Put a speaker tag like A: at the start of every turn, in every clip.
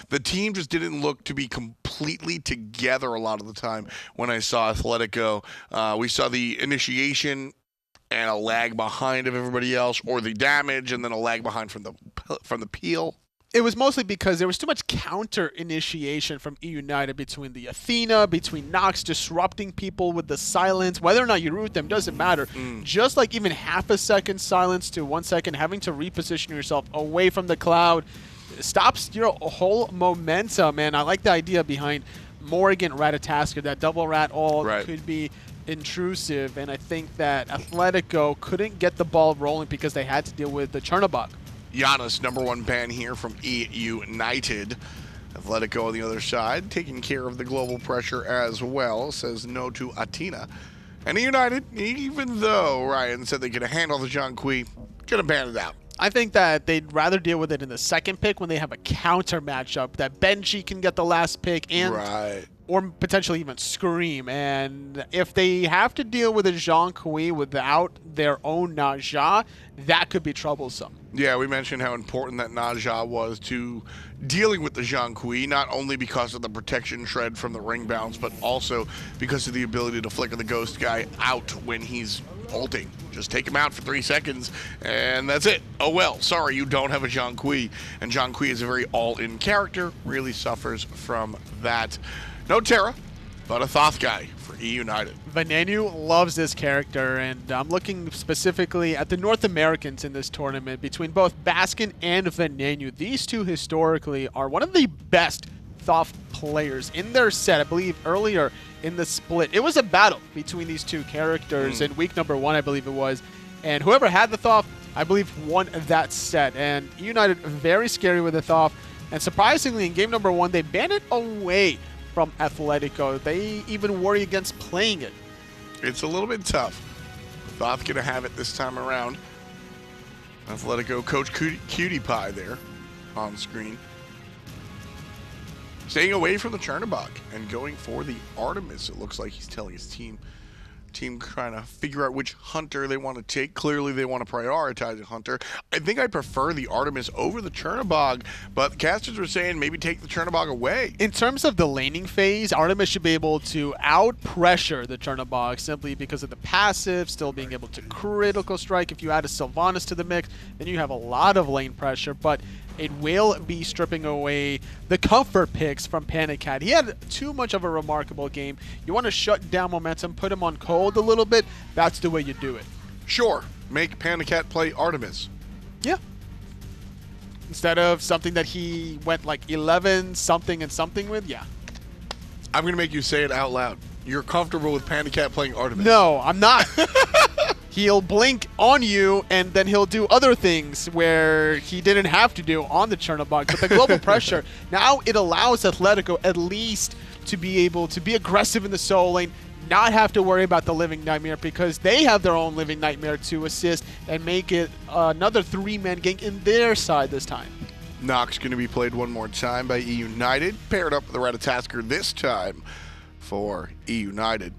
A: the team just didn't look to be completely together a lot of the time when I saw Athletico. We saw the initiation and a lag behind of everybody else, or the damage and then a lag behind from the peel.
B: It was mostly because there was too much counter initiation from eUnited between the Athena, between Nox disrupting people with the silence. Whether or not you root them doesn't matter. Just like even half a second silence to 1 second, having to reposition yourself away from the cloud stops your whole momentum. And I like the idea behind Morgan Ratatoskr. That double rat ult could be intrusive, and I think that Athletico couldn't get the ball rolling because they had to deal with the Chernobog.
A: Giannis, #1 ban here from eUnited. Athletico on the other side, taking care of the global pressure as well, says no to Athena. And eUnited, even though Ryan said they could handle the Zhang gonna ban it out.
B: I think that they'd rather deal with it in the second pick when they have a counter matchup that Benji can get the last pick and or potentially even Screammmmm. And if they have to deal with a Zhang without their own Naja, that could be troublesome.
A: Yeah, we mentioned how important that Naja was to dealing with the Zhang, not only because of the protection shred from the ring bounce, but also because of the ability to flicker the ghost guy out when he's ulting. Just take him out for 3 seconds, and that's it. Oh well, sorry, you don't have a Zhang. And Zhang is a very all-in character, really suffers from that. No Terra, but a Thoth guy for eUnited.
B: Venenu loves this character, and I'm looking specifically at the North Americans in this tournament between both Baskin and Venenu. These two historically are one of the best Thoth players in their set. I believe earlier in the split, it was a battle between these two characters in week #1, I believe it was. And whoever had the Thoth, I believe, won that set. And eUnited very scary with the Thoth. And surprisingly, in game #1, they banned it away from Athletico. They even worry against playing it.
A: It's a little bit tough. Thoth gonna have it this time around. Athletico coach Cutie Pie there on screen. Staying away from the Chernobog and going for the Artemis. It looks like he's telling his team trying to figure out which hunter they want to take. Clearly they want to prioritize a hunter. I think I prefer the Artemis over the Chernobog, but casters were saying maybe take the Chernobog away.
B: In terms of the laning phase, Artemis should be able to out-pressure the Chernobog simply because of the passive, still being able to critical strike. If you add a Sylvanas to the mix, then you have a lot of lane pressure, but it will be stripping away the comfort picks from PandaCat. He had too much of a remarkable game. You want to shut down momentum, put him on cold a little bit. That's the way you do it.
A: Sure, make PandaCat play Artemis.
B: Yeah. Instead of something that he went like 11 something and something with, yeah.
A: I'm going to make you say it out loud. You're comfortable with PandaCat playing Artemis?
B: No, I'm not. He'll blink on you, and then he'll do other things where he didn't have to do on the Chernobog. But the global pressure, now it allows Athletico at least to be able to be aggressive in the solo lane, not have to worry about the Living Nightmare because they have their own Living Nightmare to assist and make it another 3-man gank in their side this time.
A: Nox going to be played one more time by eUnited, paired up with the Ratatoskr this time for eUnited.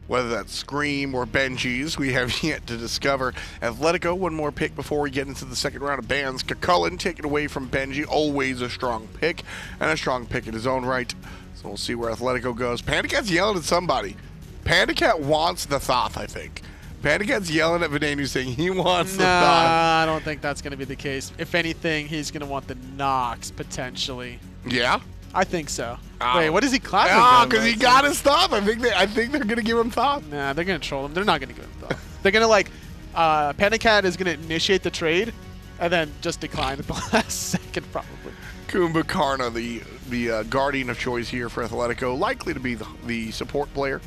A: Whether that's Screammmmm or Benji's, we have yet to discover. Athletico, one more pick before we get into the second round of bans. Chulainn taken away from Benji, always a strong pick, and a strong pick in his own right. So we'll see where Athletico goes. PandaCat's yelling at somebody. PandaCat wants the Thoth, I think. PandaCat's yelling at Venenu saying he wants the Thoth.
B: I don't think that's going to be the case. If anything, he's going to want the Nox, potentially.
A: Yeah?
B: I think so. Wait, what is he clapping?
A: Oh, because he got his Thoth. I think they're going to give him Thoth.
B: Nah, they're going to troll him. They're not going to give him Thoth. They're going to, like, PandaCat is going to initiate the trade and then just decline at the last second, probably.
A: Kumbhakarna, the guardian of choice here for Athletico, likely to be the support player.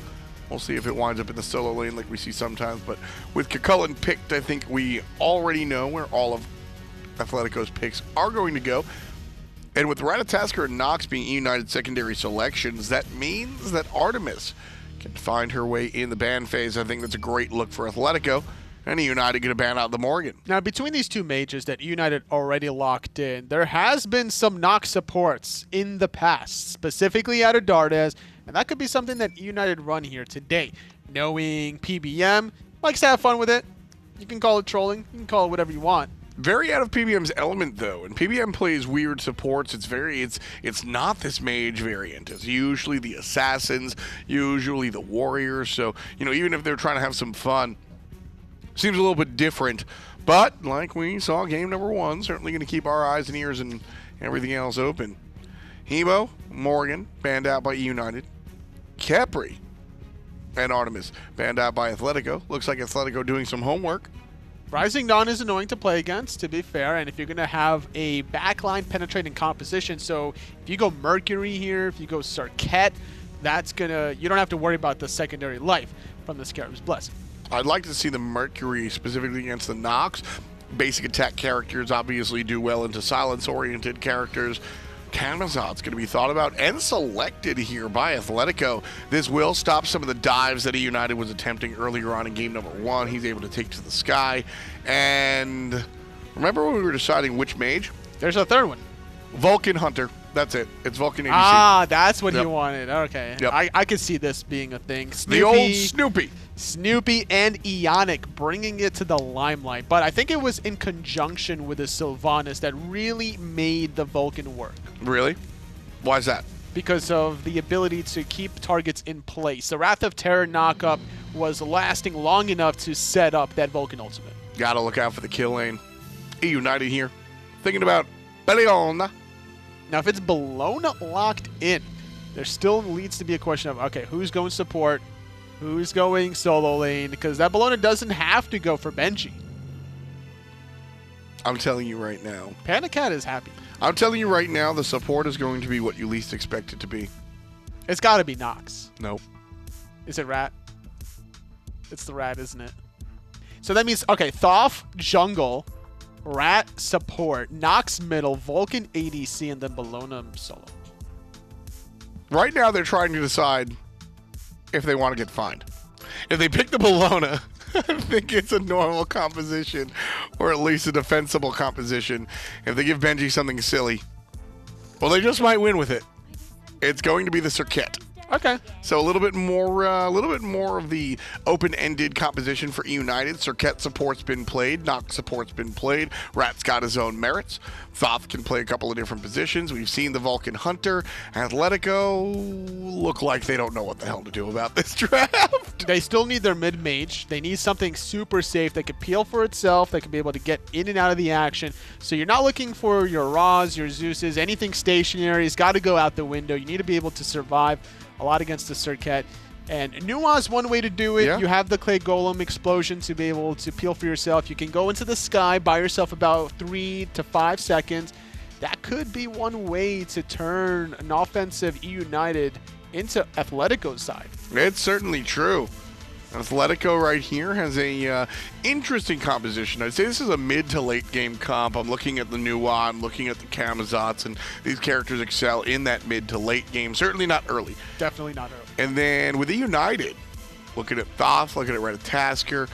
A: We'll see if it winds up in the solo lane like we see sometimes. But with Chulainn picked, I think we already know where all of Athletico's picks are going to go. And with Ratatoskr and Nox being eUnited secondary selections, that means that Artemis can find her way in the ban phase. I think that's a great look for Athletico. And eUnited going to ban out the Morgan.
B: Now, between these two majors that eUnited already locked in, there has been some Nox supports in the past, specifically out of Addons, and that could be something that eUnited run here today. Knowing PBM likes to have fun with it. You can call it trolling. You can call it whatever you want.
A: Very out of PBM's element, though, and PBM plays weird supports. It's not this mage variant. It's usually the assassins, usually the warriors. So, even if they're trying to have some fun, seems a little bit different. But, like we saw game number 1, certainly going to keep our eyes and ears and everything else open. Hebo, Morgan, banned out by eUnited. Khepri and Artemis, banned out by Athletico. Looks like Athletico doing some homework.
B: Rising Dawn is annoying to play against, to be fair, and if you're going to have a backline penetrating composition, so if you go Mercury here, if you go Serqet, you don't have to worry about the secondary life from the Scarab's Blessing.
A: I'd like to see the Mercury specifically against the Nox. Basic attack characters obviously do well into silence-oriented characters. Camazotz going to be thought about and selected here by Athletico. This will stop some of the dives that eUnited was attempting earlier on in game number 1. He's able to take to the sky. And remember when we were deciding which mage?
B: There's a third one.
A: Vulcan Hunter. That's it. It's Vulcan ADC.
B: Ah, that's what you wanted. Okay.
A: Yep.
B: I could see this being a thing.
A: The old Snoopy.
B: Snoopy and Ionic bringing it to the limelight. But I think it was in conjunction with the Sylvanas that really made the Vulcan work.
A: Really? Why is that?
B: Because of the ability to keep targets in place. The Wrath of Terror knockup was lasting long enough to set up that Vulcan ultimate.
A: Gotta look out for the kill lane. eUnited here. Thinking about Bellona.
B: Now, if it's Bellona locked in, there still needs to be a question of, okay, who's going support? Who's going solo lane? Because that Bellona doesn't have to go for Benji.
A: I'm telling you right now.
B: PandaCat is happy.
A: I'm telling you right now, the support is going to be what you least expect it to be.
B: It's got to be Nox.
A: Nope.
B: Is it Rat? It's the Rat, isn't it? So that means, okay, Thoth, jungle, Rat, support, Nox middle, Vulcan ADC, and then Bellona solo.
A: Right now, they're trying to decide if they want to get fined. If they pick the Bellona, I think it's a normal composition, or at least a defensible composition. If they give Benji something silly, well, they just might win with it. It's going to be the Serqet.
B: Okay.
A: So a little bit more of the open-ended composition for eUnited. Serqet support's been played. Nox support's been played. Rat's got his own merits. Thoth can play a couple of different positions. We've seen the Vulcan Hunter. Athletico look like they don't know what the hell to do about this draft.
B: They still need their mid-mage. They need something super safe that can peel for itself, that can be able to get in and out of the action. So you're not looking for your Ra's, your Zeus's, anything stationary has got to go out the window. You need to be able to survive a lot against the Serqet. And Nua's one way to do it.
A: Yeah.
B: You have the Clay Golem explosion to be able to peel for yourself. You can go into the sky, buy yourself about 3 to 5 seconds. That could be one way to turn an offensive eUnited into Athletico's side.
A: It's certainly true. Athletico right here has a interesting composition. I'd say this is a mid to late game comp. I'm looking at the Nua, I'm looking at the Camazotz, and these characters excel in that mid to late game. Certainly not early.
B: Definitely not early.
A: And then with eUnited, looking at Thoth, looking at Ratatoskr,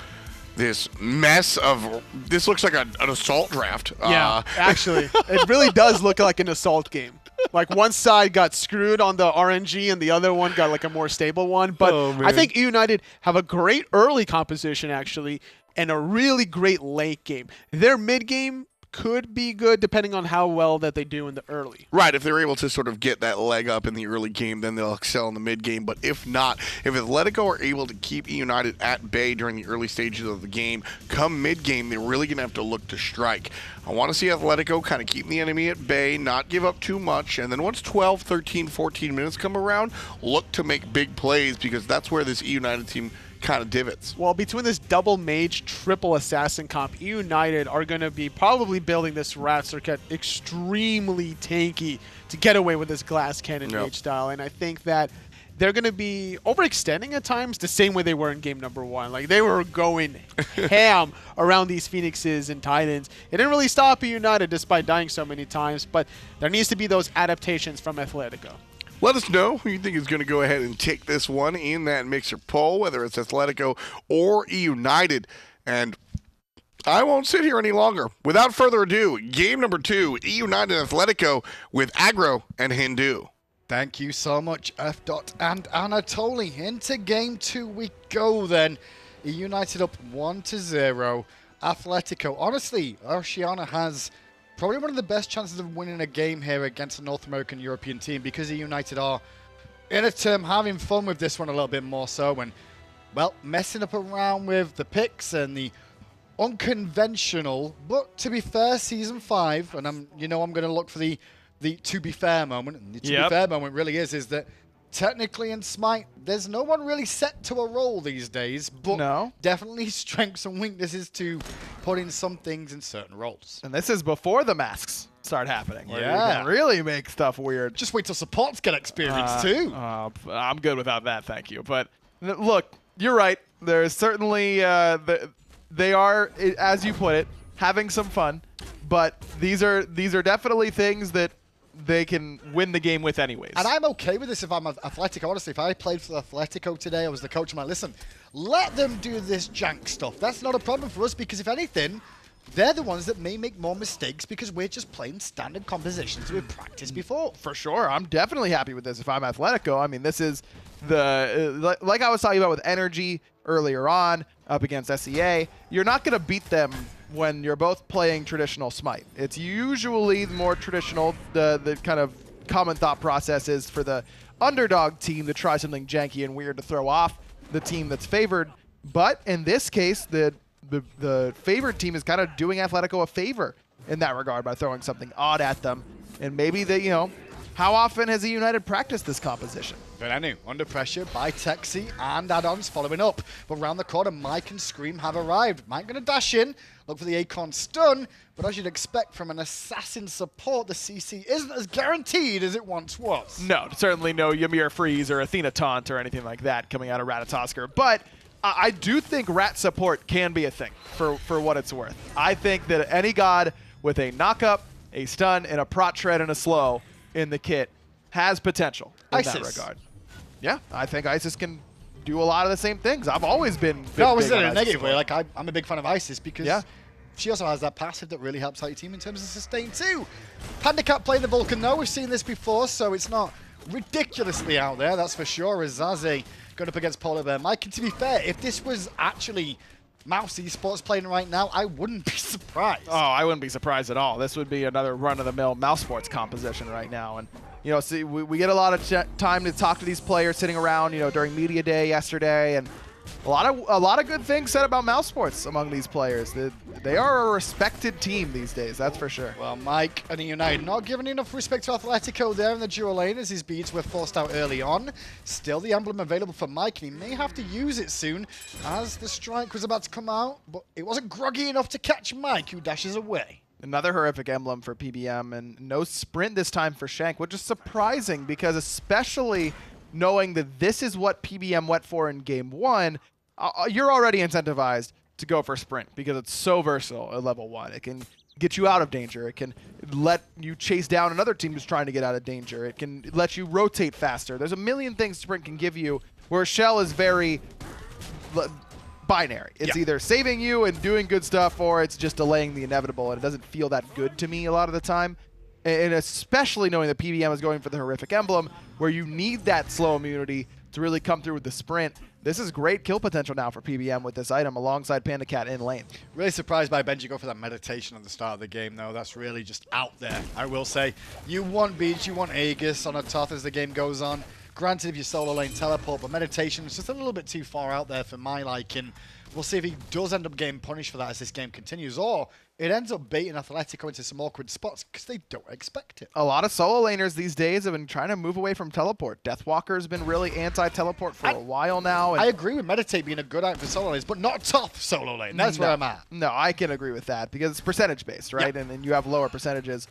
A: this mess of this looks like an assault draft.
B: Yeah, actually, it really does look like an assault game. Like one side got screwed on the RNG and the other one got like a more stable one. But I think eUnited have a great early composition actually and a really great late game. Their mid game could be good depending on how well that they do in the early.
A: Right, if they're able to sort of get that leg up in the early game, then they'll excel in the mid game. But if not, if Athletico are able to keep eUnited at bay during the early stages of the game, come mid game, they're really going to have to look to strike. I want to see Athletico kind of keep the enemy at bay, not give up too much, and then once 12, 13, 14 minutes come around, look to make big plays because that's where this eUnited team kind of divots.
B: Well, between this double mage, triple assassin comp, eUnited are going to be probably building this Rat Serqet extremely tanky to get away with this glass cannon mage style, and I think that they're going to be overextending at times the same way they were in game number 1. Like, they were going ham around these Phoenixes and Titans. It didn't really stop eUnited despite dying so many times, but there needs to be those adaptations from Athletico.
A: Let us know who you think is going to go ahead and take this one in that mixer poll, whether it's Athletico or eUnited. And I won't sit here any longer. Without further ado, game number 2, eUnited Athletico with Aggro and Hindu.
C: Thank you so much, F. Dot and Anatoly. Into game 2 we go then. eUnited up 1-0. Athletico. Honestly, Oscha has probably one of the best chances of winning a game here against a North American European team because eUnited are, in a term, having fun with this one a little bit more so and, well, messing up around with the picks and the unconventional, but to be fair, Season 5, and I'm going to look for the to be fair moment, and the to be fair moment really is that technically in Smite, there's no one really set to a role these days, but definitely strengths and weaknesses to put in some things in certain roles.
D: And this is before the masks start happening, where you can really make stuff weird.
C: Just wait till supports get experience too.
D: I'm good without that, thank you. But look, you're right. There's certainly, they are, as you put it, having some fun, but these are definitely things that they can win the game with anyways.
C: And I'm okay with this if I'm Athletico. Honestly, if I played for Athletico today, I was the coach, I'm like, listen, let them do this jank stuff. That's not a problem for us because if anything, they're the ones that may make more mistakes because we're just playing standard compositions we've practiced before.
D: For sure. I'm definitely happy with this if I'm Athletico. I mean, this is the, like I was talking about with Energy earlier on up against SEA, you're not going to beat them when you're both playing traditional Smite. It's usually more traditional, the kind of common thought process is for the underdog team to try something janky and weird to throw off the team that's favored. But in this case, the favored team is kind of doing Athletico a favor in that regard by throwing something odd at them. And maybe they, how often has eUnited practiced this composition?
C: Venenu under pressure by Tekzy and Addons following up. But round the corner, Mike and Scream have arrived. Mike going to dash in, look for the Acorn stun, but as you'd expect from an assassin support, the CC isn't as guaranteed as it once was.
D: No, certainly no Ymir Freeze or Athena Taunt or anything like that coming out of Ratatoskr. But I do think Rat support can be a thing for what it's worth. I think that any god with a knock-up, a stun, and a prot shred and a slow in the kit has potential in that regard. Yeah, I think Isis can do a lot of the same things. I've always been
C: no, I was in a negative way. Like I'm a big fan of Isis because she also has that passive that really helps out your team in terms of sustain too. PandaCat playing the Vulcan though, we've seen this before, so it's not ridiculously out there, that's for sure, as Zaze going up against PolarBearMike. And to be fair, if this was actually Mouse Esports playing right now, I wouldn't be surprised.
D: Oh, I wouldn't be surprised at all. This would be another run-of-the-mill Mouse Sports composition right now. And, see, we get a lot of time to talk to these players sitting around, during Media Day yesterday, and a lot of good things said about Mouse Sports among these players. They are a respected team these days, that's for sure.
C: Well, Mike and eUnited not giving enough respect to Athletico there in the dual lane as his beads were forced out early on. Still the emblem available for Mike, and he may have to use it soon as the strike was about to come out, but it wasn't groggy enough to catch Mike, who dashes away.
D: Another horrific emblem for PBM, and no sprint this time for Shank, which is surprising because especially knowing that this is what PBM went for in Game 1, you're already incentivized to go for sprint because it's so versatile at level 1. It can get you out of danger. It can let you chase down another team who's trying to get out of danger. It can let you rotate faster. There's a million things sprint can give you, where Shell is very binary. It's either saving you and doing good stuff, or it's just delaying the inevitable, and it doesn't feel that good to me a lot of the time. And especially knowing that PBM is going for the horrific emblem, where you need that slow immunity to really come through with the sprint. This is great kill potential now for PBM with this item alongside PandaCat in lane.
C: Really surprised by Benji go for that meditation at the start of the game, though. That's really just out there, I will say. You want beats, you want Aegis on a Thoth as the game goes on. Granted, if you solo lane teleport, but meditation is just a little bit too far out there for my liking. We'll see if he does end up getting punished for that as this game continues, or it ends up baiting Athletico into some awkward spots because they don't expect it.
D: A lot of solo laners these days have been trying to move away from teleport. Deathwalker's been really anti-teleport for a while now.
C: I agree with Meditate being a good item for solo lanes, but not top solo lane. That's where I'm at.
D: No, I can agree with that because it's percentage-based, right? And then you have lower percentages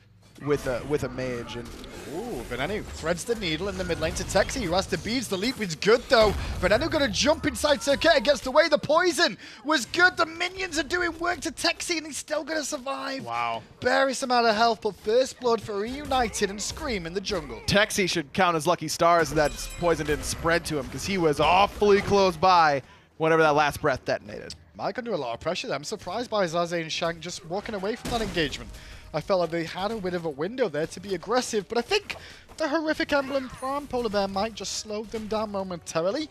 D: with a mage. And
C: ooh, Venenu threads the needle in the mid lane to Tekzy, who has the beads. The leap is good, though. Venenu going to jump inside Serqet and gets the way. The poison was good. The minions are doing work to Tekzy, and he's still going to survive.
D: Wow.
C: Barest amount of health, but first blood for eUnited and Scream in the jungle.
D: Tekzy should count as lucky stars that poison didn't spread to him because he was awfully close by whenever that last breath detonated.
C: Mike under a lot of pressure there. I'm surprised by Zaze and Shank just walking away from that engagement. I felt like they had a bit of a window there to be aggressive, but I think the horrific emblem from PolarBearMike just slowed them down momentarily.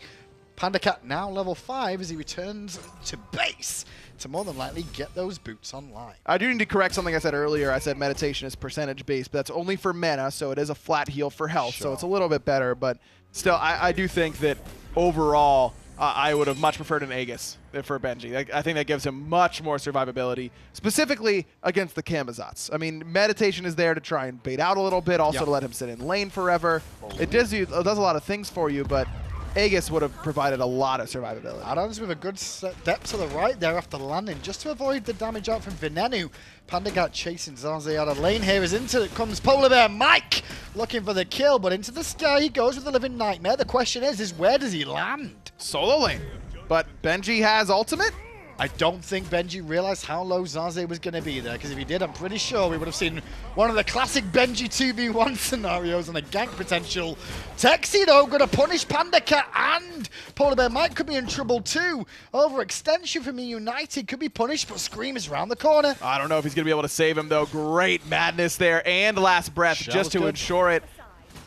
C: PandaCat now level 5 as he returns to base. to more than likely get those boots online.
D: I do need to correct something I said earlier. I said meditation is percentage based, but that's only for mana, so it is a flat heal for health, so it's a little bit better. But still, I do think that overall, I would have much preferred an Aegis for Benji. I think that gives him much more survivability, specifically against the Camazotz. I mean, meditation is there to try and bait out a little bit, also to let him sit in lane forever. It does a lot of things for you, but Aegis would have provided a lot of survivability.
C: Addons with a good step to the right there after landing, just to avoid the damage out from Venenu. PandaCat chasing Zaze out of lane here as into it comes PolarBearMike, looking for the kill, but into the sky he goes with the Living Nightmare. The question is where does he land?
D: Solo lane. But Benji has ultimate?
C: I don't think Benji realized how low Zaze was going to be there, because if he did, I'm pretty sure we would have seen one of the classic Benji 2v1 scenarios and a gank potential. Tekzy, though, going to punish PandaCat, and PolarBearMike could be in trouble too. Overextension from eUnited could be punished, but Scream is round the corner.
D: I don't know if he's going to be able to save him, though. Great madness there, and last breath just to ensure it.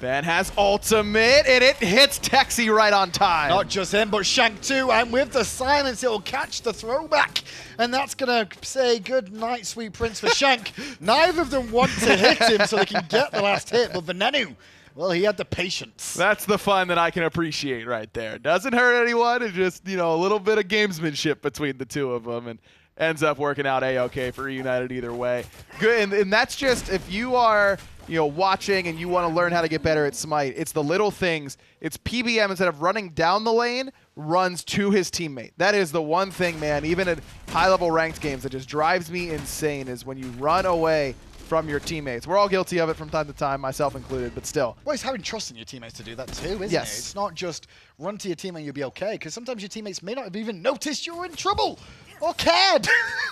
D: Ben has ultimate, and it hits Tekzy right on time.
C: Not just him, but Shank too, and with the silence, it will catch the throwback. And that's going to say good night, sweet prince, for Shank. Neither of them want to hit him so they can get the last hit, but Venenu, well, he had the patience.
D: That's the fun that I can appreciate right there. Doesn't hurt anyone, it's just, you know, a little bit of gamesmanship between the two of them, and ends up working out A-okay for eUnited either way. Good, and that's just, if you are, you know, watching and you want to learn how to get better at Smite, it's the little things. It's PBM, instead of running down the lane, runs to his teammate. That is the one thing, man, even in high-level ranked games, that just drives me insane, is when you run away from your teammates. We're all guilty of it from time to time, myself included, but still.
C: Well, it's having trust in your teammates to do that too, isn't it? It's not just run to your teammate and you'll be okay, because sometimes your teammates may not have even noticed you were in trouble. Or cared.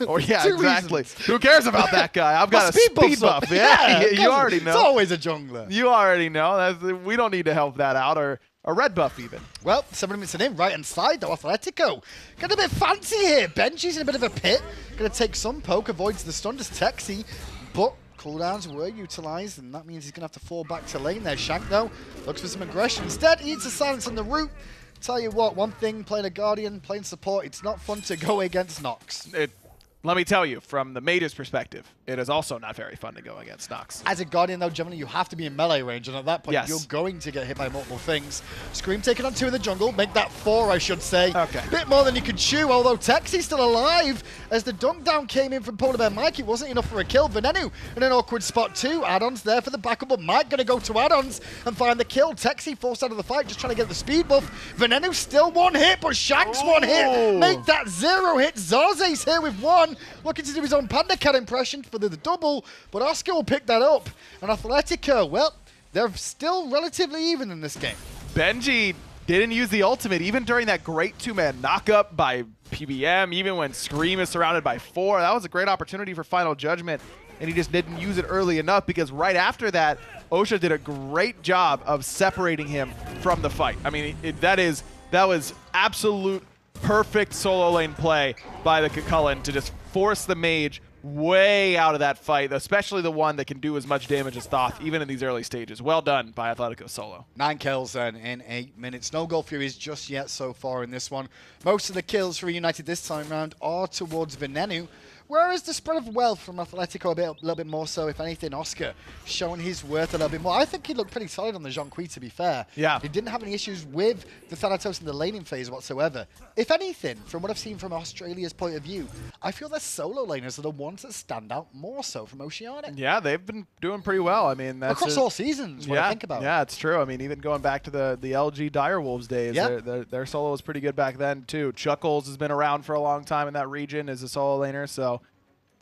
D: Or yeah, exactly. Who cares about that guy? I've got a speed buff.
C: Yeah,
D: you already know.
C: It's always a jungler.
D: You already know. We don't need to help that out, or a red buff even.
C: Well, 7 minutes in, right hand side though, Athletico. Getting a bit fancy here. Benji's in a bit of a pit. Going to take some poke, avoids the stun to Tekzy, but cooldowns were utilized, and that means he's going to have to fall back to lane there. Shank, though, looks for some aggression. Instead, he eats a silence on the root. Tell you what, one thing, playing a Guardian, playing support, it's not fun to go against Nox.
D: Let me tell you, from the Mage's perspective, it is also not very fun to go against Nox.
C: As a Guardian, though, generally you have to be in melee range, and at that point, you're going to get hit by multiple things. Scream taking on 2 in the jungle, make that 4, I should say.
D: Okay.
C: Bit more than you could chew, although Tekzy's still alive. As the dunk down came in from PolarBearMike, it wasn't enough for a kill. Venenu in an awkward spot too. Addons there for the backup, but Mike going to go to Addons and find the kill. Tekzy forced out of the fight, just trying to get the speed buff. Venenu still 1 hit, but Shank's 1 hit. Make that 0 hit. Zaze's here with 1, looking to do his own PandaCat impression for the double, but Oscha will pick that up. And Athletico, well, they're still relatively even in this game.
D: Benji didn't use the ultimate, even during that great 2-man knockup by PBM, even when Scream is surrounded by 4. That was a great opportunity for Final Judgment, and he just didn't use it early enough, because right after that, Oscha did a great job of separating him from the fight. I mean, that was absolute perfect solo lane play by the Chulainn to just force the mage way out of that fight, especially the one that can do as much damage as Thoth, even in these early stages. Well done by Athletico solo.
C: 9 kills then in 8 minutes. No goal furies just yet so far in this one. Most of the kills for eUnited this time round are towards Venenu, whereas the spread of wealth from Athletico a little bit more so. If anything, Oscha showing his worth a little bit more. I think he looked pretty solid on the Jonqui, to be fair.
D: Yeah.
C: He didn't have any issues with the Thanatos in the laning phase whatsoever. If anything, from what I've seen from Australia's point of view, I feel their solo laners are the ones that stand out more so from Oceanic.
D: Yeah, they've been doing pretty well. I mean, that's
C: across all seasons, when I think about it.
D: Yeah, it's true. I mean, even going back to the LG Direwolves days, their solo was pretty good back then, too. Chuckles has been around for a long time in that region as a solo laner, so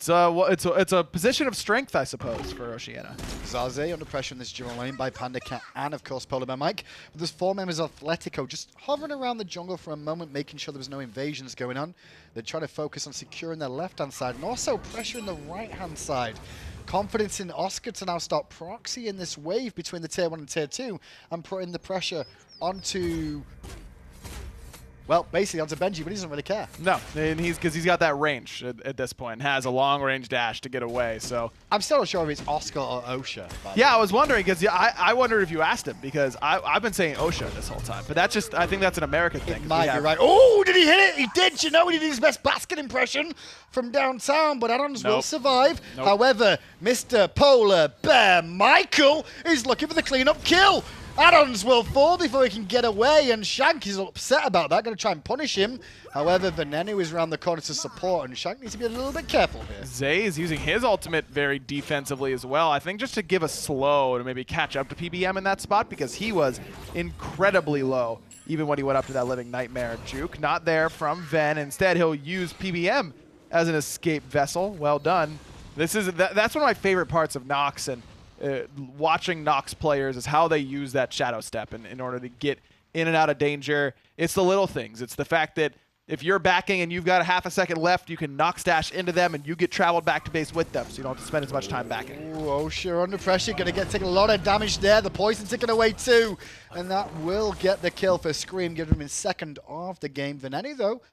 D: it's a position of strength, I suppose, for Oceania.
C: Zaze under pressure in this dual lane by PandaCat and, of course, PolarBearMike. But there's 4 members of Athletico just hovering around the jungle for a moment, making sure there was no invasions going on. They're trying to focus on securing their left-hand side and also pressuring the right-hand side. Confidence in Oscha to now start proxy in this wave between the Tier 1 and Tier 2 and putting the pressure onto... well, basically onto Benji, but he doesn't really care.
D: No, and because he's got that range at this point, and has a long-range dash to get away. So
C: I'm still not sure if it's Oscha or Oscha.
D: Yeah, I was wondering, because I wondered if you asked him, because I've been saying Oscha this whole time, but that's just, I think that's an American thing.
C: It might be right. Oh, did he hit it? He did. You know, he did his best basket impression from downtown, but Addons will survive. However, Mr. PolarBearMike is looking for the cleanup kill. Addons will fall before he can get away, and Shank is upset about that, going to try and punish him. However, Venenu is around the corner to support, and Shank needs to be a little bit careful here.
D: Zaze is using his ultimate very defensively as well, I think just to give a slow to maybe catch up to PBM in that spot, because he was incredibly low, even when he went up to that Living Nightmare juke. Not there from Ven. Instead, he'll use PBM as an escape vessel. Well done. That's one of my favorite parts of Nox, and watching Nox players is how they use that shadow step in order to get in and out of danger. It's the little things. It's the fact that if you're backing and you've got a half a second left, you can Nox dash into them and you get traveled back to base with them, so you don't have to spend as much time backing.
C: Ooh, Oscha under pressure, going to take a lot of damage there. The poison taken away too, and that will get the kill for Screammmmm, giving him his second of the game. Venenu, though,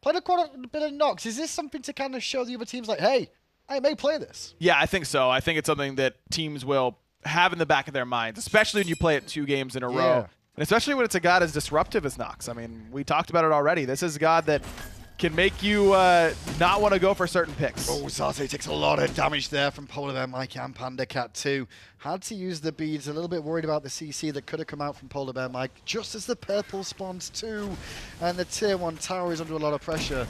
C: played quite a bit of Nox. Is this something to kind of show the other teams like, hey, I may play this?
D: Yeah, I think so. I think it's something that teams will have in the back of their minds, especially when you play it 2 games in a row. And especially when it's a god as disruptive as Nox. I mean, we talked about it already. This is a god that can make you not want to go for certain picks.
C: Oh, Zaze takes a lot of damage there from PolarBearMike and PandaCat too. Had to use the beads, a little bit worried about the CC that could have come out from PolarBearMike just as the purple spawns too. And the tier 1 tower is under a lot of pressure.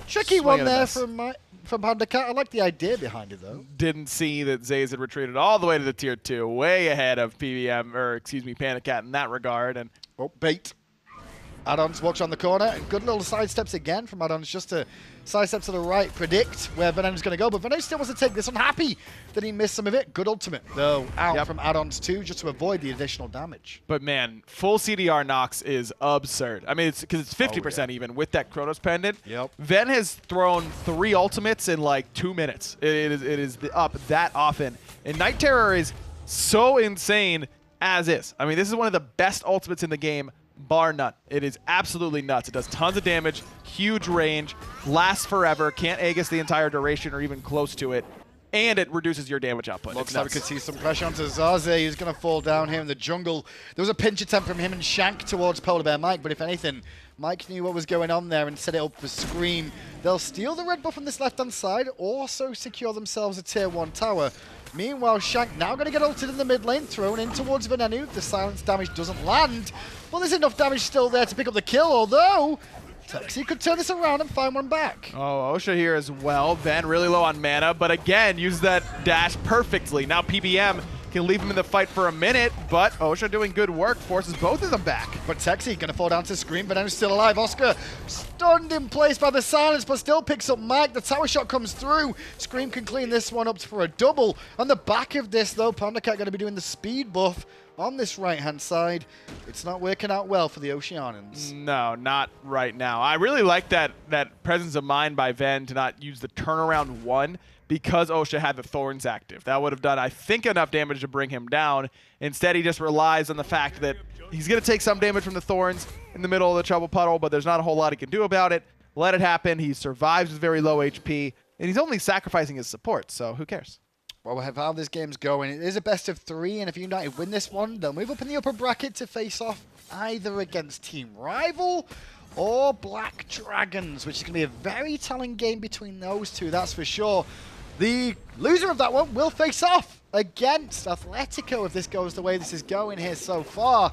C: Tricky one there from PandaCat. I like the idea behind it, though.
D: Didn't see that Zaze had retreated all the way to the tier 2, way ahead of PandaCat in that regard. And
C: oh, bait. Addons walks around the corner, and good little side steps again from Addons, just to sidestep to the right, predict where Venenu's going to go. But Venenu still wants to take this one. Happy that he missed some of it. Good ultimate, though, out from Addons too, just to avoid the additional damage.
D: But man, full CDR Nox is absurd. I mean, it's because it's 50% even with that Chronos Pendant. Ven has thrown 3 ultimates in like 2 minutes. It is up that often. And Night Terror is so insane as is. I mean, this is one of the best ultimates in the game, bar none. It is absolutely nuts. It does tons of damage, huge range, lasts forever, can't Aegis the entire duration or even close to it, and it reduces your damage output.
C: Looks like we could see some pressure onto Zaze, who's going to fall down here in the jungle. There was a pinch attempt from him and Shank towards PolarBearMike, but if anything, Mike knew what was going on there and set it up for Screammmmm. They'll steal the red buff on this left-hand side, also secure themselves a tier 1 tower. Meanwhile, Shank now going to get ulted in the mid lane, thrown in towards Venenu. The silence damage doesn't land, but there's enough damage still there to pick up the kill, although Tekzy could turn this around and find one back.
D: Oh, Oscha here as well. Ven really low on mana, but again, uses that dash perfectly. Now PBM can leave him in the fight for a minute, but Oscha doing good work, forces both of them back.
C: But Tekzy going to fall down to Screammmmm, but Venenu's still alive. Oscha stunned in place by the silence, but still picks up Mike. The tower shot comes through. Screammmmm can clean this one up for a double. On the back of this, though, PandaCat going to be doing the speed buff on this right-hand side. It's not working out well for the Oceanians.
D: No, not right now. I really like that presence of mind by Ven to not use the turnaround 1 because Oscha had the Thorns active. That would have done, I think, enough damage to bring him down. Instead, he just relies on the fact that he's going to take some damage from the Thorns in the middle of the Trouble Puddle, but there's not a whole lot he can do about it. Let it happen. He survives with very low HP, and he's only sacrificing his support, so who cares?
C: Well, we have how this game's going. It is a best of 3, and if United win this one, they'll move up in the upper bracket to face off either against Team Rival or Black Dragons, which is going to be a very telling game between those two, that's for sure. The loser of that one will face off against Athletico if this goes the way this is going here so far.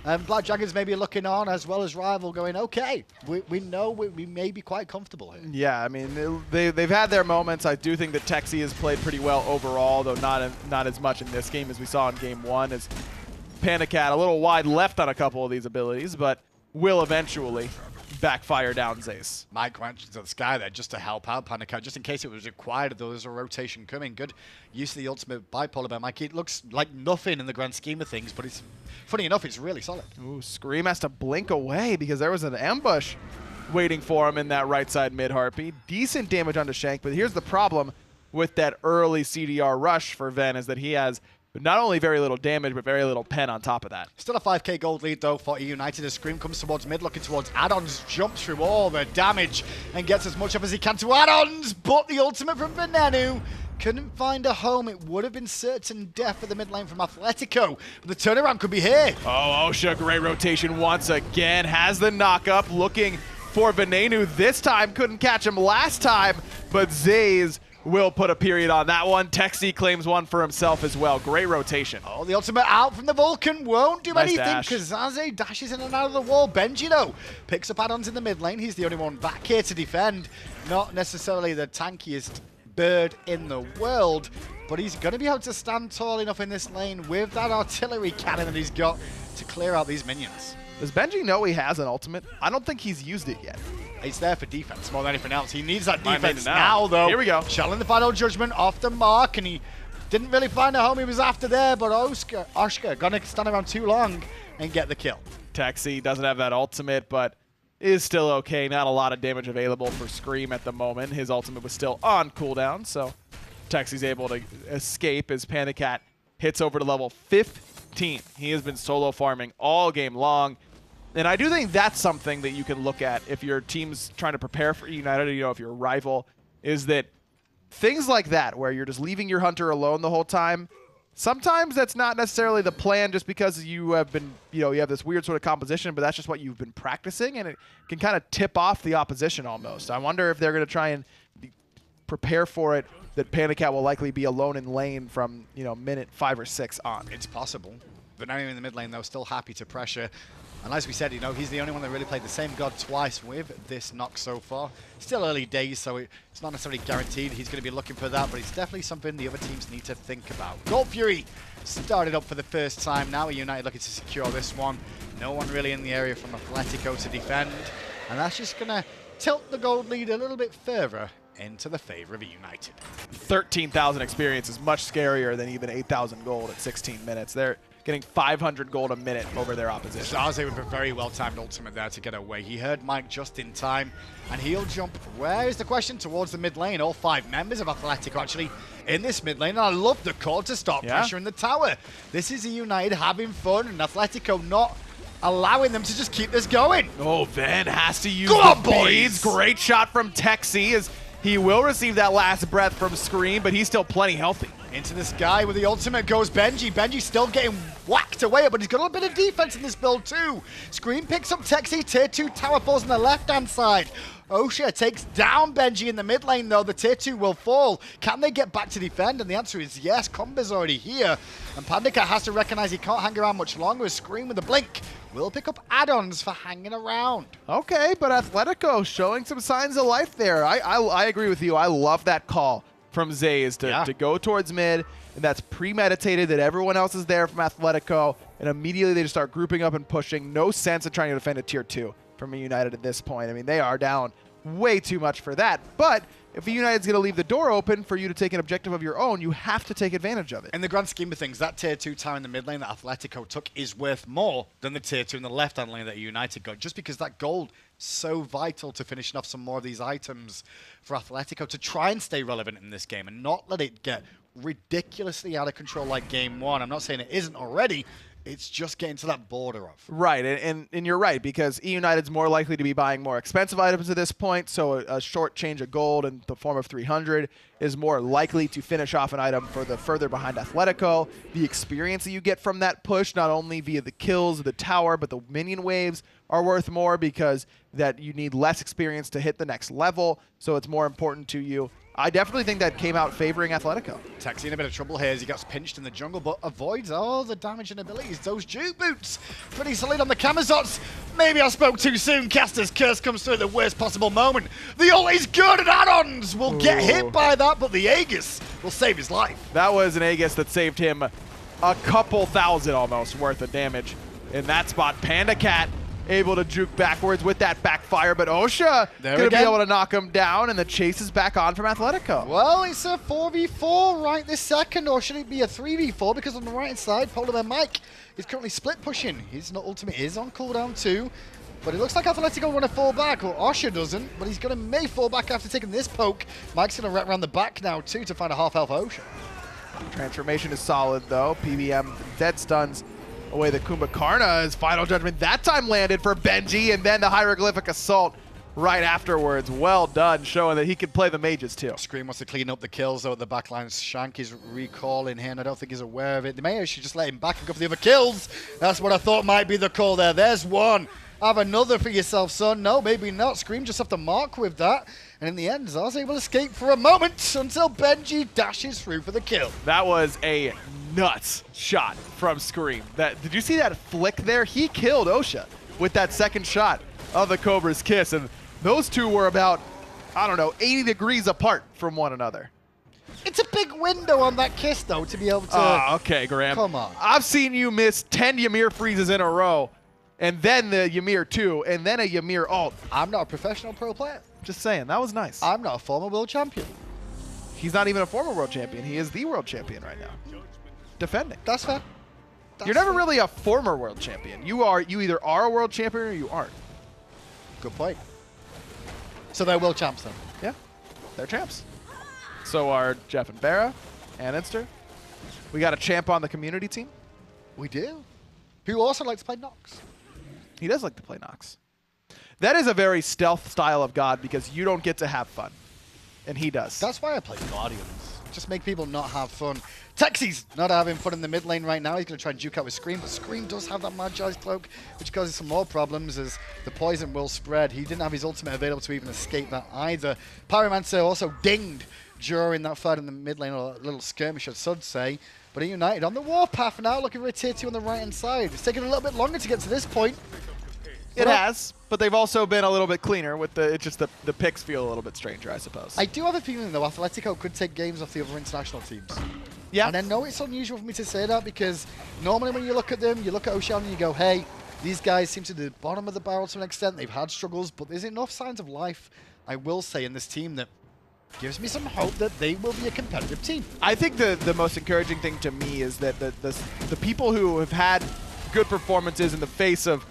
C: And Black Dragons may be looking on as well as Rival going, okay, we know we may be quite comfortable here.
D: Yeah, I mean, they've had their moments. I do think that Tekzy has played pretty well overall, though not as much in this game as we saw in Game 1. As PandaCat a little wide left on a couple of these abilities, but will eventually backfire down Zaze.
C: Mike went to the sky there just to help out PandaCat, just in case it was required. There was a rotation coming. Good use of the ultimate by PolarBearMike. It looks like nothing in the grand scheme of things, but it's funny enough, it's really solid.
D: Ooh, Screammmmm has to blink away because there was an ambush waiting for him in that right side mid Harpy. Decent damage onto Shank, but here's the problem with that early CDR rush for Ven is that he has not only very little damage, but very little pen on top of that.
C: Still a 5k gold lead, though, for eUnited as Screammmmm comes towards mid, looking towards Addons, jumps through all the damage and gets as much up as he can to Addons, but the ultimate from Venenu couldn't find a home. It would have been certain death for the mid lane from Athletico, but the turnaround could be here.
D: Oh, Oscha, great rotation once again, has the knock-up, looking for Venenu this time, couldn't catch him last time, but Zaze will put a period on that one. Tekzy claims one for himself as well. Great rotation.
C: Oh, the ultimate out from the Vulcan won't do
D: Nice
C: anything
D: dash.
C: because Zaze dashes in and out of the wall. Benji, though, picks up Addons in the mid lane. He's the only one back here to defend. Not necessarily the tankiest bird in the world, but he's going to be able to stand tall enough in this lane with that artillery cannon that he's got to clear out these minions.
D: Does Benji know he has an ultimate? I don't think he's used it yet.
C: He's there for defense more than anything else. He needs that
D: Might need
C: defense
D: it
C: now, though.
D: Here we go.
C: Chulainn the final judgment off the mark, and he didn't really find a home he was after there, but Oscha gonna stand around too long and get the kill.
D: Tekzy doesn't have that ultimate, but is still okay. Not a lot of damage available for Screammmmm at the moment. His ultimate was still on cooldown, so Tekzy's able to escape as PandaCat hits over to level 15. He has been solo farming all game long. And I do think that's something that you can look at if your team's trying to prepare for eUnited, you know, if you're a rival, is that things like that, where you're just leaving your hunter alone the whole time, sometimes that's not necessarily the plan just because you have been, you have this weird sort of composition, but that's just what you've been practicing, and it can kind of tip off the opposition almost. I wonder if they're going to try and prepare for it, that PandaCat will likely be alone in lane from, minute 5 or 6 on.
C: It's possible. Venenu in the mid lane, though, still happy to pressure. And as we said, he's the only one that really played the same god twice with this knock so far. Still early days, so it's not necessarily guaranteed he's going to be looking for that, but it's definitely something the other teams need to think about. Gold Fury started up for the first time. Now eUnited looking to secure this one. No one really in the area from Athletico to defend, and that's just going to tilt the gold lead a little bit further into the favor of eUnited.
D: 13,000 experience is much scarier than even 8,000 gold at 16 minutes. They're getting 500 gold a minute over their opposition.
C: Zaze with a very well-timed ultimate there to get away. He heard Mike just in time, and he'll jump, where is the question? Towards the mid lane. All 5 members of Athletico actually in this mid lane, and I love the call to start pressuring the tower. This is eUnited having fun, and Athletico not allowing them to just keep this going.
D: Oh, Ven has to use
C: Go
D: the
C: on, boys!
D: beads. Great shot from Tekzy as he will receive that last breath from Screammmmm, but he's still plenty healthy.
C: Into the sky with the ultimate goes Benji. Benji still getting whacked away, but he's got a little bit of defense in this build too. Screammmmm picks up Tekzy. Tier 2 tower falls on the left-hand side. Oscha takes down Benji in the mid lane, though. The tier 2 will fall. Can they get back to defend? And the answer is yes. Comba's already here. And PandaCat has to recognize he can't hang around much longer. Screammmmm with the blink will pick up Addons for hanging around.
D: Okay, but Athletico showing some signs of life there. I agree with you. I love that call from Zaze to go towards mid, and that's premeditated, that everyone else is there from Athletico, and immediately they just start grouping up and pushing. No sense of trying to defend a tier 2 from eUnited at this point. I mean, they are down way too much for that, but if eUnited's going to leave the door open for you to take an objective of your own, you have to take advantage of it.
C: In the grand scheme of things, that tier 2 tower in the mid lane that Athletico took is worth more than the tier 2 in the left-hand lane that eUnited got, just because that gold is so vital to finishing off some more of these items for Athletico to try and stay relevant in this game and not let it get ridiculously out of control like game 1. I'm not saying it isn't already. It's just getting to that border of.
D: Right, and you're right, because eUnited's more likely to be buying more expensive items at this point, so a short change of gold in the form of 300 is more likely to finish off an item for the further behind Athletico. The experience that you get from that push, not only via the kills of the tower, but the minion waves are worth more because that you need less experience to hit the next level, so it's more important to you. I definitely think that came out favoring Athletico.
C: Tekzy in a bit of trouble here as he gets pinched in the jungle, but avoids all the damage and abilities. Those juke boots, pretty solid on the Camazotz. Maybe I spoke too soon. Caster's Curse comes through at the worst possible moment. The ult is good, and Addons will get hit by that, but the Aegis will save his life.
D: That was an Aegis that saved him a couple thousand almost worth of damage in that spot. PandaCat able to juke backwards with that backfire, but Oscha going to be able to knock him down, and the chase is back on from Athletico.
C: Well, it's a 4v4 right this second, or should it be a 3v4? Because on the right side, PolarBearMike is currently split pushing. His ultimate is on cooldown too, but it looks like Athletico want to fall back, or Oscha doesn't, but he's may fall back after taking this poke. Mike's going to wrap around the back now too to find a half-health Oscha.
D: Transformation is solid, though. PBM dead stuns away the Kumbhakarna. His final judgment that time landed for Benji, and then the hieroglyphic assault right afterwards. Well done, showing that he can play the mages too.
C: Scream wants to clean up the kills though at the backline. Shank is recalling him. I don't think he's aware of it. They may actually just let him back and go for the other kills. That's what I thought might be the call there. There's one. Have another for yourself, son. No, maybe not. Scream just have to mark with that. And in the end, Zaze will escape for a moment until Benji dashes through for the kill.
D: That was a nuts shot from Scream. Did you see that flick there? He killed Oscha with that second shot of the Cobra's Kiss. And those two were about, I don't know, 80 degrees apart from one another.
C: It's a big window on that kiss, though, to be able to...
D: Oh, okay, Graham.
C: Come on.
D: I've seen you miss 10 Ymir freezes in a row, and then the Ymir 2, and then a Ymir ult.
C: I'm not a professional pro player.
D: Just saying, that was nice.
C: I'm not a former world champion.
D: He's not even a former world champion. He is the world champion right now. Defending.
C: That's fair.
D: You're never really a former world champion. You either are a world champion or you aren't.
C: Good point. So they're world champs then?
D: Yeah, they're champs. So are Jeff and Barra and Inster. We got a champ on the community team.
C: We do. Who also likes to play Nox.
D: He does like to play Nox. That is a very stealth style of God because you don't get to have fun. And he does.
C: That's why I play Guardians. Just make people not have fun. Tekzy's not having fun in the mid lane right now. He's going to try and juke out with Scream, but Scream does have that Magi's cloak, which causes some more problems as the poison will spread. He didn't have his ultimate available to even escape that either. Pyromancer also dinged during that fight in the mid lane, or a little skirmish, I should say. But eUnited on the warpath now, looking for a tier 2 on the right-hand side. It's taken a little bit longer to get to this point.
D: It has, but they've also been a little bit cleaner with it's just the picks feel a little bit stranger, I suppose.
C: I do have a feeling, though, Athletico could take games off the other international teams.
D: Yeah.
C: And I know it's unusual for me to say that because normally when you look at them, you look at Oscha and you go, hey, these guys seem to be the bottom of the barrel to an extent. They've had struggles, but there's enough signs of life, I will say, in this team that gives me some hope that they will be a competitive team.
D: I think the most encouraging thing to me is that the people who have had good performances in the face of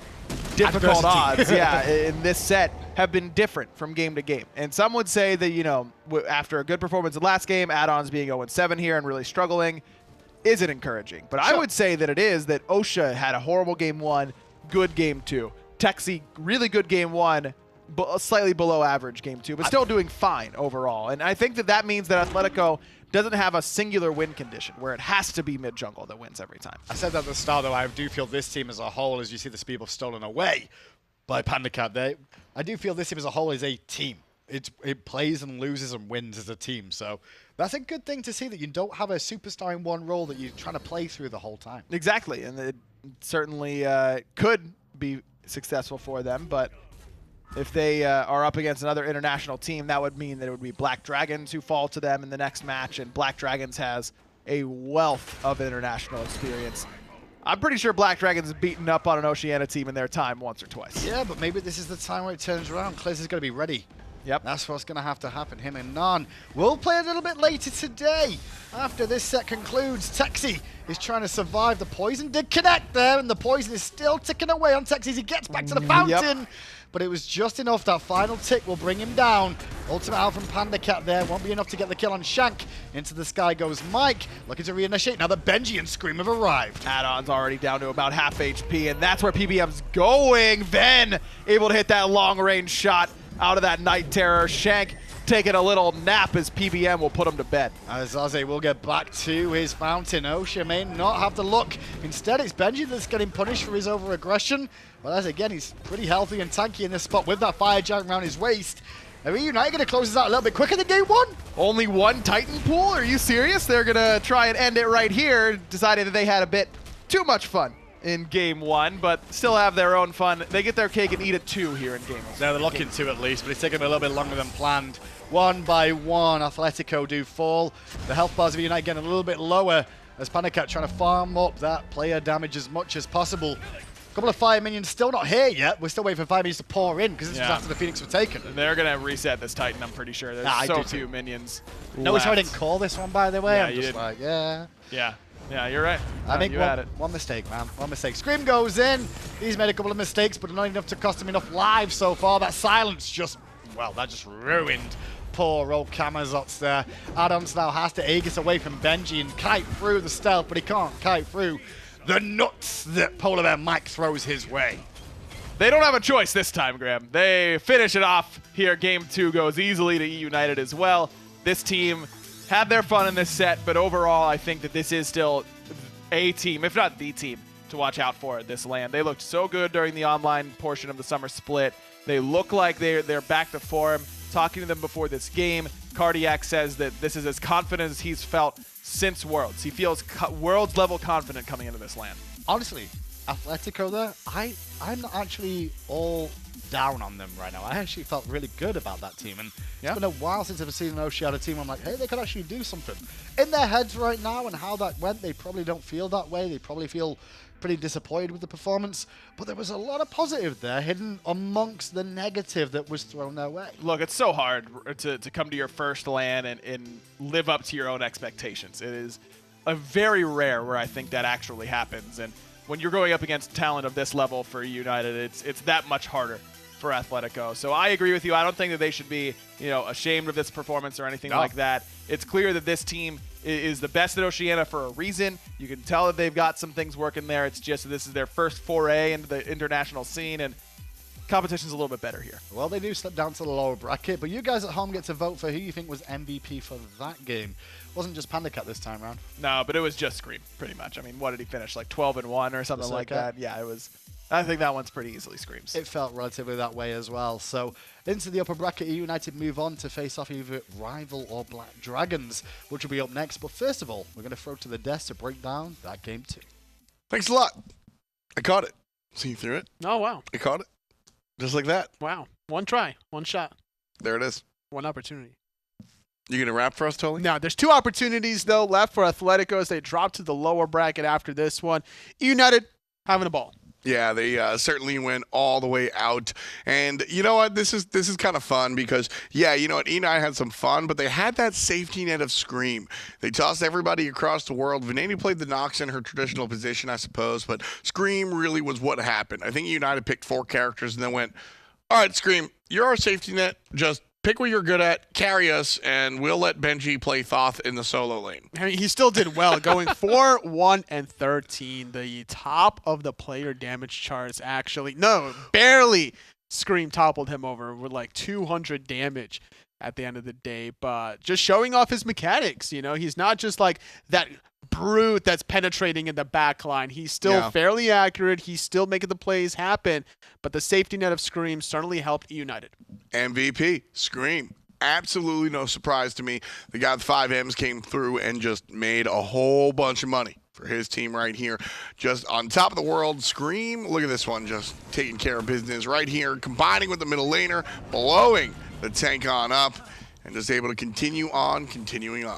D: difficult odds, yeah, in this set have been different from game to game. And some would say that, you know, after a good performance in the last game, Addons being 0-7 here and really struggling isn't encouraging. But I would say that it is that Oscha had a horrible game 1, good game 2. Tekzy, really good game 1, but slightly below average game 2, but still doing fine overall. And I think that means that Athletico doesn't have a singular win condition where it has to be mid-jungle that wins every time.
C: I said that at the start, though, I do feel this team as a whole, as you see the speed buff stolen away by PandaCat, I do feel this team as a whole is a team. It plays and loses and wins as a team. So that's a good thing to see, that you don't have a superstar in one role that you're trying to play through the whole time.
D: Exactly, and it certainly could be successful for them, but if they are up against another international team, that would mean that it would be Black Dragons who fall to them in the next match, and Black Dragons has a wealth of international experience. I'm pretty sure Black Dragons have beaten up on an Oceania team in their time once or twice.
C: Yeah, but maybe this is the time where it turns around. Kliz is going to be ready.
D: Yep.
C: That's what's going to have to happen. Him and Nan will play a little bit later today. After this set concludes, Tekzy is trying to survive. The poison did connect there, and the poison is still ticking away on Tekzy as he gets back to the fountain. Yep. But it was just enough. That final tick will bring him down. Ultimate out from PandaCat there. Won't be enough to get the kill on Shank. Into the sky goes Mike, looking to reinitiate now that Benji and Scream have arrived.
D: Addons already down to about half HP, and that's where PBM's going. Ven able to hit that long-range shot out of that Night Terror. Shank taking a little nap as PBM will put him to bed.
C: Zaze will get back to his fountain. Oscha may not have the look. Instead, it's Benji that's getting punished for his over-aggression. Well, as again, he's pretty healthy and tanky in this spot with that fire giant around his waist. Are eUnited going to close this out a little bit quicker than game 1?
D: Only one Titan pool? Are you serious? They're going to try and end it right here, deciding that they had a bit too much fun in game 1, but still have their own fun. They get their cake and eat it too here in game 1.
C: They're looking to at least, but it's taking them a little bit longer than planned. One by one, Athletico do fall. The health bars of eUnited getting a little bit lower as PandaCat trying to farm up that player damage as much as possible. A couple of fire minions still not here yet. We're still waiting for fire minions to pour in because this was after the Phoenix were taken.
D: They're going to reset this Titan, I'm pretty sure. There's so few minions
C: Notice how I didn't call this one, by the way.
D: Yeah,
C: I'm just like, yeah.
D: Yeah, you're right.
C: I think one mistake, man. One mistake. Scream goes in. He's made a couple of mistakes, but not enough to cost him enough lives so far. That silence just, well, that just ruined Poor old Camazotz there. Addons now has to Aegis away from Benji and kite through the stealth, but he can't kite through the nuts that PolarBearMike throws his way.
D: They don't have a choice this time, Graham. They finish it off here. Game 2 goes easily to eUnited as well. This team had their fun in this set, but overall, I think that this is still a team, if not the team, to watch out for at this LAN. They looked so good during the online portion of the summer split. They look like they're back to form. Talking to them before this game, Cardiac says that this is as confident as he's felt since Worlds. He feels Worlds level confident coming into this LAN.
C: Honestly, Athletico there, I'm not actually all down on them right now. I actually felt really good about that team, and it's been a while since I've seen an Oscha team. I'm like, hey, they could actually do something. In their heads right now and how that went, they probably don't feel that way. They probably feel pretty disappointed with the performance, but there was a lot of positive there hidden amongst the negative that was thrown their way.
D: Look, it's so hard to come to your first LAN and live up to your own expectations. It is a very rare where I think that actually happens, and when you're going up against talent of this level for eUnited, it's that much harder for Athletico. So I agree with you. I don't think that they should be, ashamed of this performance or anything like that. It's clear that this team is the best at Oceania for a reason. You can tell that they've got some things working there. It's just this is their first foray into the international scene, and competition's a little bit better here.
C: Well, they do slip down to the lower bracket, but you guys at home get to vote for who you think was MVP for that game. Wasn't just PandaCat this time around.
D: No, but it was just Scream, pretty much. I mean, what did he finish? Like 12-1 or something like that? Yeah, it was. I think that one's pretty easily Screams.
C: It felt relatively that way as well. So into the upper bracket, eUnited move on to face off either Rival or Black Dragons, which will be up next. But first of all, we're going to throw to the desk to break down that game 2.
A: Thanks a lot. I caught it. See through it.
B: Oh, wow.
A: I caught it. Just like that.
B: Wow. One try. One shot.
A: There it is.
B: One opportunity.
A: You going to rap for us, Tolly?
B: No, there's 2 opportunities, though, left for Athletico as they drop to the lower bracket after this one. eUnited having a ball.
A: Yeah, they certainly went all the way out. And you know what? This is kind of fun because, eUnited had some fun, but they had that safety net of Scream. They tossed everybody across the world. Venenu played the Nox in her traditional position, I suppose, but Scream really was what happened. I think eUnited picked 4 characters and then went, all right, Scream, you're our safety net. Just pick what you're good at, carry us, and we'll let Benji play Thoth in the solo lane.
B: I mean, he still did well, going 4-1-13, the top of the player damage charts, actually. No, barely. Scream toppled him over with like 200 damage at the end of the day, but just showing off his mechanics. He's not just like that brute that's penetrating in the back line. He's still fairly accurate. He's still making the plays happen, but the safety net of Scream certainly helped eUnited.
A: MVP, Scream. Absolutely no surprise to me. The guy with 5 M's came through and just made a whole bunch of money for his team right here. Just on top of the world, Scream. Look at this one, just taking care of business right here, combining with the middle laner, blowing the tank on up, and just able to continuing on.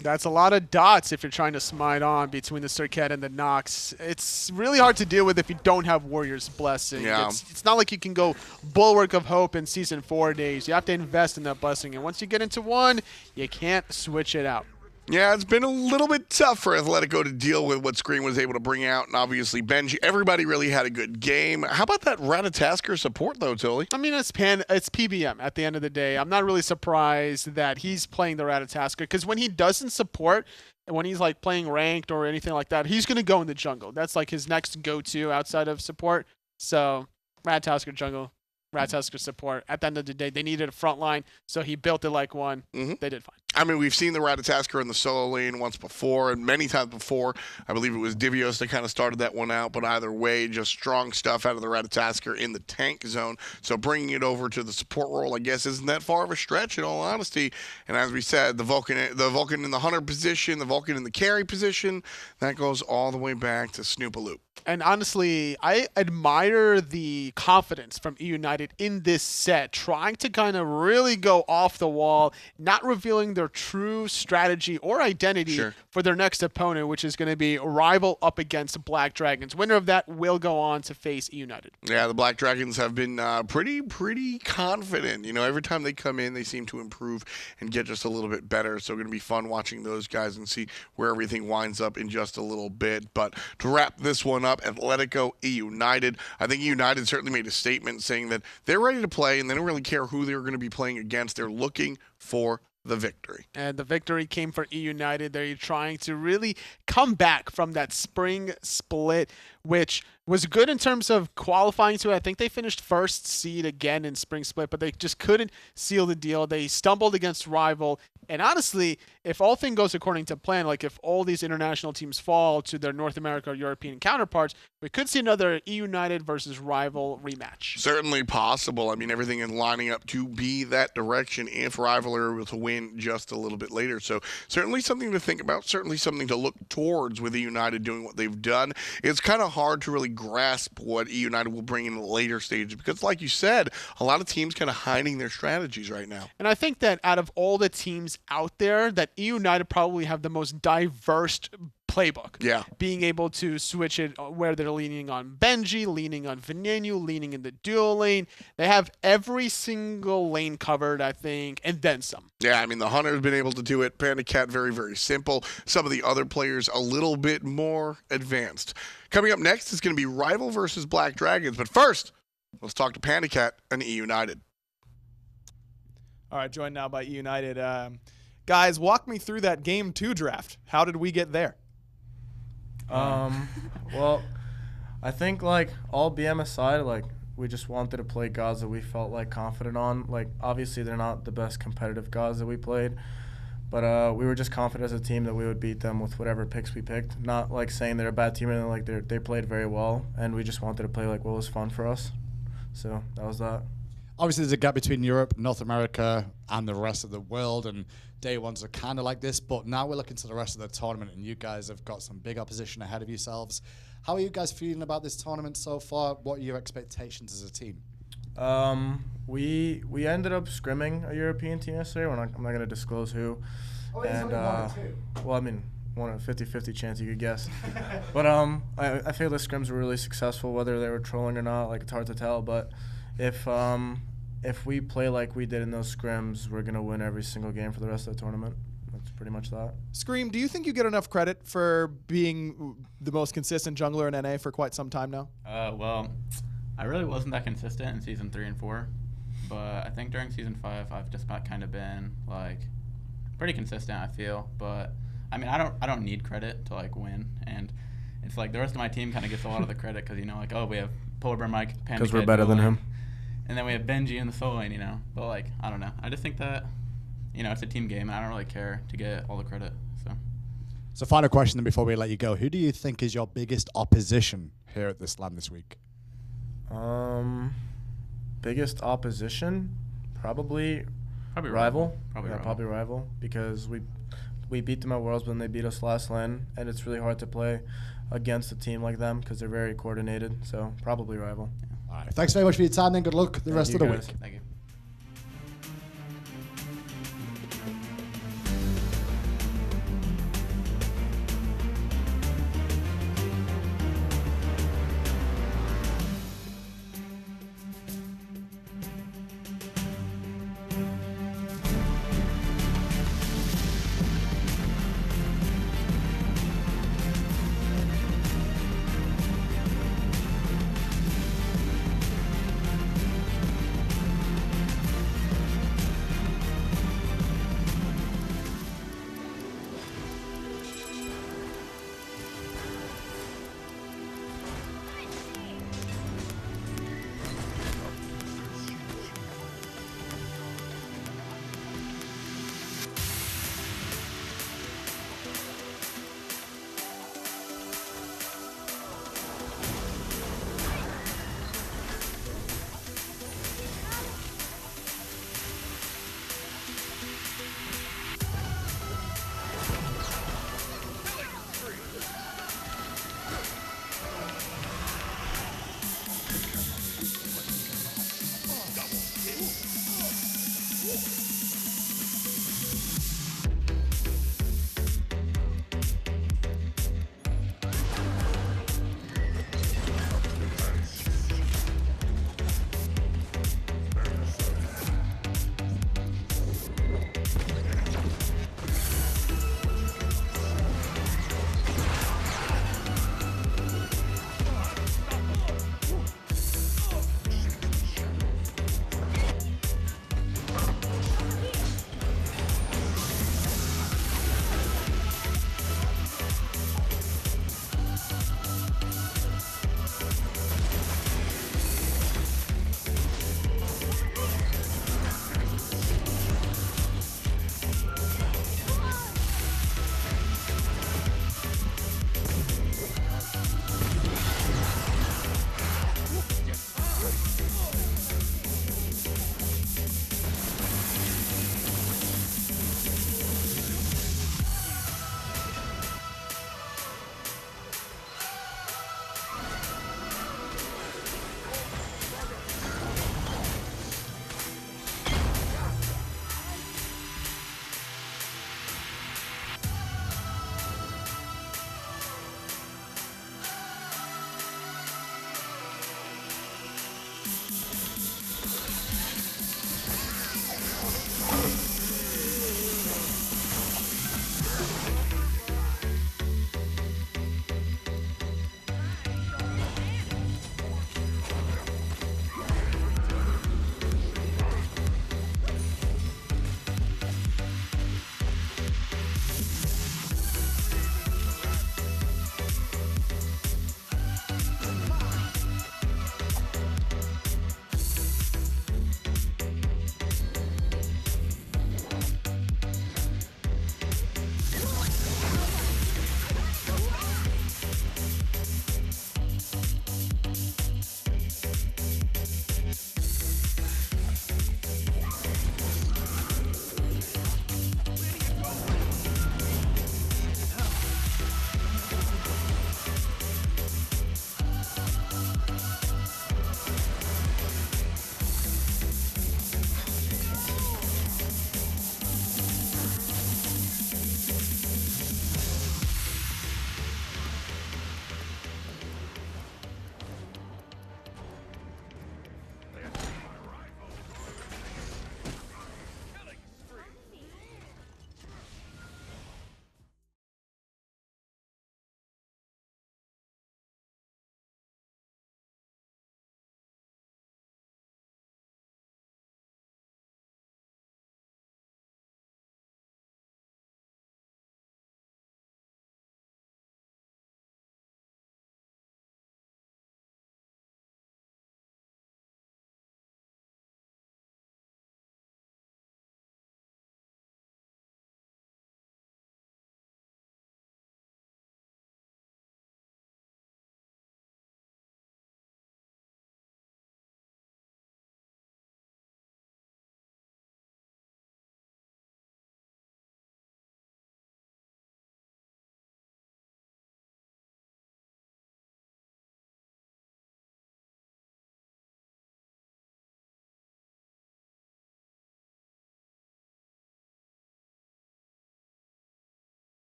B: That's a lot of dots if you're trying to smite on between the Serqet and the Nox. It's really hard to deal with if you don't have Warrior's Blessing.
A: Yeah.
B: It's not like you can go Bulwark of Hope in Season 4 days. You have to invest in that blessing, and once you get into one, you can't switch it out.
A: Yeah, it's been a little bit tough for Athletico to deal with what Scream was able to bring out, and obviously Benji. Everybody really had a good game. How about that Ratatoskr support, though, Tilly?
B: I mean, it's PBM at the end of the day. I'm not really surprised that he's playing the Ratatoskr, because when he doesn't support, and when he's like playing ranked or anything like that, he's going to go in the jungle. That's like his next go-to outside of support. So Ratatoskr jungle, Ratatoskr support. At the end of the day, they needed a front line, so he built it like one. They did fine.
A: I mean, we've seen the Ratatoskr in the solo lane once before, and many times before. I believe it was Divios that kind of started that one out, but either way, just strong stuff out of the Ratatoskr in the tank zone. So bringing it over to the support role, I guess, isn't that far of a stretch, in all honesty. And as we said, the Vulcan in the hunter position, the Vulcan in the carry position, that goes all the way back to Snoopaloop.
B: And honestly, I admire the confidence from eUnited in this set, trying to kind of really go off the wall, not revealing their true strategy or identity for their next opponent, which is going to be Rival up against Black Dragons. Winner of that will go on to face eUnited.
A: Yeah, the Black Dragons have been pretty confident. Every time they come in, they seem to improve and get just a little bit better. So going to be fun watching those guys and see where everything winds up in just a little bit. But to wrap this one up, Athletico, eUnited. I think eUnited certainly made a statement saying that they're ready to play and they don't really care who they're going to be playing against. They're looking for the victory.
B: And the victory came for eUnited. They're trying to really come back from that spring split, which was good in terms of qualifying to it. I think they finished first seed again in spring split, but they just couldn't seal the deal. They stumbled against rival. And honestly, if all things goes according to plan, like if all these international teams fall to their North America or European counterparts, we could see another eUnited versus rival rematch.
A: Certainly possible. I mean, everything is lining up to be that direction if rival are able to win just a little bit later. So certainly something to think about, certainly something to look towards with eUnited doing what they've done. It's kind of hard to really grasp what eUnited will bring in the later stages because, like you said, a lot of teams kind of hiding their strategies right now.
B: And I think that out of all the teams out there, that eUnited probably have the most diverse playbook.
A: Yeah.
B: Being able to switch it where they're leaning on Benji, leaning on Venenu, leaning in the dual lane. They have every single lane covered, I think, and then some.
A: Yeah, I mean, the Hunter's been able to do it. PandaCat, very, very simple. Some of the other players, a little bit more advanced. Coming up next is going to be Rival versus Black Dragons. But first, let's talk to PandaCat and eUnited.
D: All right, joined now by eUnited. Guys, walk me through that Game 2 draft. How did we get there?
E: Well, I think, like, all BM aside, like, we just wanted to play gods that we felt, like, confident on. Like, obviously, they're not the best competitive gods that we played, but we were just confident as a team that we would beat them with whatever picks we picked. Not, like, saying they're a bad team, and, like, they played very well, and we just wanted to play, like, what was fun for us. So that was that.
C: Obviously, there's a gap between Europe, North America, and the rest of the world, and day ones are kind of like this, but now we're looking to the rest of the tournament, and you guys have got some big opposition ahead of yourselves. How are you guys feeling about this tournament so far? What are your expectations as a team?
E: We ended up scrimming a European team yesterday. I'm not going to disclose who.
C: Oh, it's only 1 or 2.
E: Well, I mean, 50-50 chance you could guess. But I feel the scrims were really successful, whether they were trolling or not. Like, it's hard to tell, but if we play like we did in those scrims, we're going to win every single game for the rest of the tournament. That's pretty much that.
D: Scream, do you think you get enough credit for being the most consistent jungler in NA for quite some time now?
F: Well, I really wasn't that consistent in Season 3 and 4, but I think during Season 5, I've just kind of been, like, pretty consistent, I feel. But, I mean, I don't need credit to, like, win. And it's like the rest of my team kind of gets a lot of the credit because, you know, like, oh, we have PolarBearMike, PandaCat.
E: Because we're better than him.
F: And then we have Benji in the solo lane, you know. But, like, I don't know. I just think that, you know, it's a team game, and I don't really care to get all the credit.
C: So final question then before we let you go. Who do you think is your biggest opposition here at this LAN this week?
E: Biggest opposition? Probably rival. Probably rival. Because we beat them at Worlds, but then they beat us last LAN, and it's really hard to play against a team like them because they're very coordinated. So probably rival.
C: All right. Thanks very much for your time, and good luck the rest of the week.
F: Thank you.